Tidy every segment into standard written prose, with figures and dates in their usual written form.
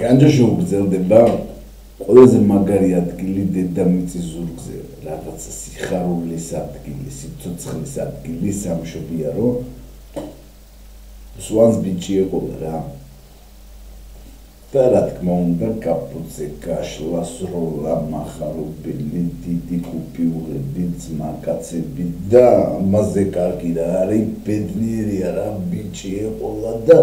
განჯაში უგრძელდება ყველაზე მაგარი ადგილი დედამიწის ზურგზე, რაღაცა სიხარულის ადგილი, სიცოცხლის ადგილი, სამშობია რომ სვანს ბიჭი ეყოლა რა. და რა თქმა უნდა, კაპუცე, კაშლა, სროლა, მახარობელი, დიდი კუპიურები, ძმაკაცები და ამაზე კარგი რა არის, ბედნიერია რა ბიჭი ეყოლა და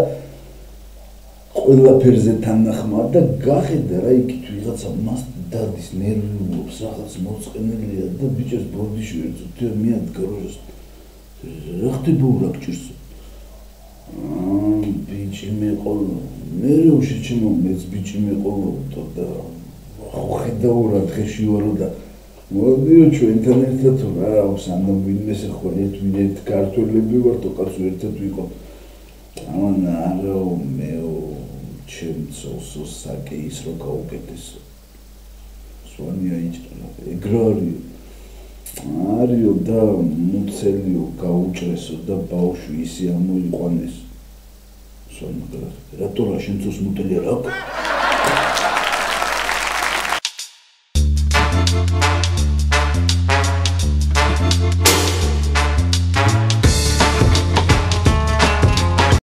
ყველაფერზე თანახმად და გახედა რა იქით ვიღაცა მას დადის ნერვიულობს რაღაც მოწყენილია და ბიჭებს ბორდიში ერთო მიადგა როჟოს რა ხდება ურაკჭირს ბიჭი მეყოლო ნერვში ჩემო მეც ბიჭი მეყოლო და ხედა ურა დღეში ვარო და მოდიო ჩვენთან ერთად რა აქვს ანუ ვინმეს ხვალეთ ვინეთ ქართველები ვართ კაცო ერთად ვიყო ამან არო მეო ჩემცოლსო საკეის რო გაუკეთესო სვანია იჭრა ეგრარი არიო და მუცელიო გაუჭრესო და ბავშვი ისე ამოიყვანეს სვანა რატო რა შენცოს მუტელია რა